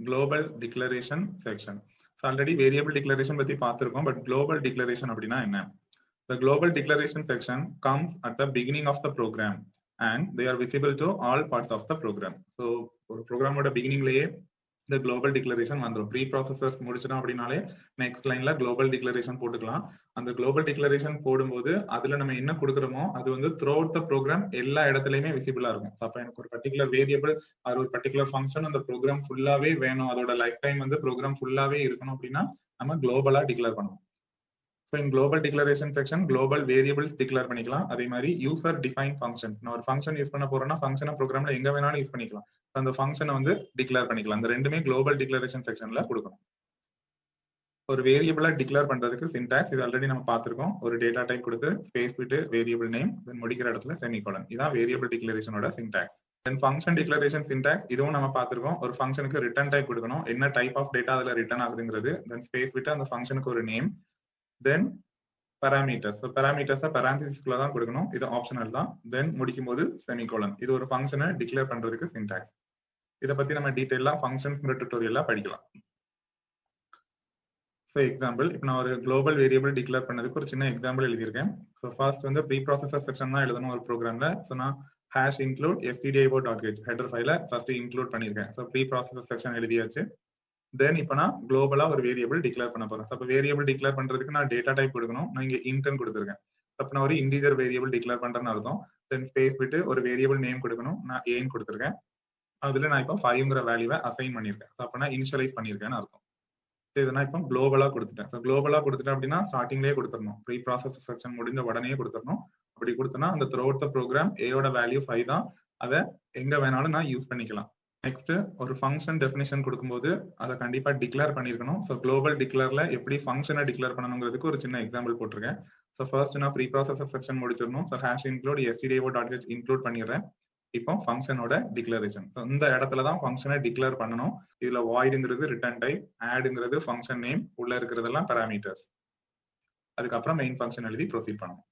Global declaration section. Already variable declaration பத்தி பார்த்திருக்கோம். But global declaration அப்படின்னா என்ன? The global declaration section comes at the beginning of the program and they are visible to all parts of the program. So ஒரு ப்ரோக்ராமோட பிகினிங்லயே இந்த global declaration வந்துடும். Pre processors முடிச்சிட்டோம் அப்படின்னாலே next லைன்ல குளோபல் டிக்ளரேஷன் போட்டுக்கலாம். அந்த குளோபல் டிக்ளரேஷன் போடும்போது அதுல நம்ம என்ன கொடுக்குறோமோ அது வந்து த்ரூ அவுட் த ப்ரோக்ராம் எல்லா இடத்துலயுமே விசிபிளா இருக்கும். அப்ப எனக்கு ஒரு பர்டிகுலர் வேரியபிள் அது ஒரு பர்டிகுலர் ஃபங்க்ஷன் அந்த ப்ரோக்ராம் ஃபுல்லாவே வேணும், அதோட லைஃப் டைம் வந்து ப்ரோக்ராம் ஃபுல்லாவே இருக்கணும் அப்படின்னா நம்ம குளோபலா டிக்ளேர் பண்ணணும். So in global declaration section, global variables declare பண்ணிக்கலாம். அதே மாதிரி user defined functions. நான் ஒரு ஃபங்க்ஷன் யூஸ் பண்ண போறேன்னா ஃபங்க்ஷனை ப்ரோக்ராம்ல எங்க வேணாலும் யூஸ் பண்ணிக்கலாம். அந்த ஃபங்க்ஷனை வந்து டிக்ளேர் பண்ணிக்கலாம். அந்த ரெண்டுமே global declaration sectionல கொடுக்கணும். ஒரு வேரியபிளா டிக்ளேர் பண்றதுக்கு சின்டாக்ஸ் இது ஆல்ரெடி நம்ம பார்த்திருக்கோம். ஒரு டேட்டா டைப் கொடுத்து ஸ்பேஸ் விட்டு வேரியபிள் நேம் தென் முடிக்கிற இடத்துல செமிகோலன். இதான் வேரியபிள் டிக்ளரேஷனோட syntax. Then function declaration syntax இதுவும் நம்ம பார்த்திருக்கோம். ஒரு ஃபங்க்ஷனுக்கு ரிட்டர்ன் டைப் கொடுக்கணும், என்ன டைப் ஆஃப் டேட்டா அதுல ரிட்டர்ன் ஆகுதுங்கிறது. தென் ஸ்பேஸ் விட்டு அந்த ஃபங்க்ஷனுக்கு ஒரு name, then parameters. So parameters parenthesesக்குள்ள தான் கொடுக்கணும். இது ஆப்ஷனல் தான். தென் முடிக்கும் போது செமிகோலன். இது ஒரு ஃபங்க்ஷனை டிக்ளேர் பண்றதுக்கு சின்டாக்ஸ். இத பத்தி நம்ம டீடைலா ஃபங்க்ஷன்ஸ்ங்கற டியூட்டோரியல்ல படிக்கலாம். So எக்ஸாம்பிள், இப்போ நான் ஒரு குளோபல் வேரியபிள் டிக்ளேர் பண்ணதுக்கு ஒரு சின்ன எக்ஸாம்பிள் எழுதியிருக்கேன். ஸோ ஃபர்ஸ்ட் வந்து ப்ரீ ப்ராசஸர் செக்ஷன் தான் எழுதணும் ஒரு ப்ரோக்ராம்ல. ஸோ நான் ஹேஷ் இன்க்ளூட் stdio.h ஹெடர் ஃபைல ஃபர்ஸ்ட் இன்க்ளூட் பண்ணியிருக்கேன். ஸோ ப்ரீ ப்ராசஸர் செக்ஷன் எழுதியாச்சு. தென் இப்போ நான் குளோபலா ஒரு வேரியபிள் டிக்ளேர் பண்ண போறேன். அப்போ வேரியபிள் டிக்ளேர் பண்றதுக்கு நான் டேட்டா டைப் கொடுக்கணும். நான் இங்க இன்ட்னு கொடுத்துருக்கேன். அப்போ நான் ஒரு இன்டிஜர் வேரியபிள் டிக்ளேர் பண்றேன்னு அர்த்தம். தென் ஸ்பேஸ் விட்டு ஒரு வேரியபிள் நேம் கொடுக்கணும். நான் ஏன்னு கொடுத்துருக்கேன். அதுல நான் இப்போ 5ங்கிற வேல்யூவை அசைன் பண்ணியிருக்கேன். அப்போ நான் இனிஷியலைஸ் பண்ணியிருக்கேன்னு அர்த்தம். இதை நான் இப்போ குளோபலா கொடுத்துட்டேன். ஸோ குளோபலா கொடுத்துட்டேன் அப்படின்னா ஸ்டார்டிங்லேயே கொடுத்துடணும். ப்ரீ ப்ராசஸ் செக்ஷன் முடிஞ்ச உடனே கொடுத்துடணும். அப்படி கொடுத்தனா அந்த த்ரூ அவுட் த ப்ரோக்ராம் ஏயோட வேல்யூ 5 தான். அதை எங்க வேணாலும் நான் யூஸ் பண்ணிக்கலாம். நெக்ஸ்ட் ஒரு ஃபங்க்ஷன் டெஃபினிஷன் கொடுக்கும்போது அதை கண்டிப்பா டிக்ளேர் பண்ணிருக்கணும். ஸோ குளோபல் டிக்ளேர்ல எப்படி ஃபங்க்ஷனை டிக்ளேர் பண்ணணுங்கிறதுக்கு ஒரு சின்ன எக்ஸாம்பிள் போட்டிருக்கேன். ஸோ ஃபர்ஸ்ட் நான் ப்ரீ ப்ராசஸர் செக்ஷன் முடிச்சிடணும். So hash include stdio.h include பண்ணிடுறேன். இப்போ ஃபங்க்ஷனோட டிக்ளரேஷன். ஸோ இந்த இடத்துல தான் ஃபங்க்ஷனை டிக்ளேர் பண்ணணும். இதுல வாய்டுங்கிறது ரிட்டர்ன் டைப், ஆடுங்கிறது ஃபங்க்ஷன் நேம், உள்ள இருக்கிறதெல்லாம் பாராமீட்டர்ஸ். அதுக்கப்புறம் மெயின் ஃபங்க்ஷன் எழுதி ப்ரொசீட் பண்ணணும்.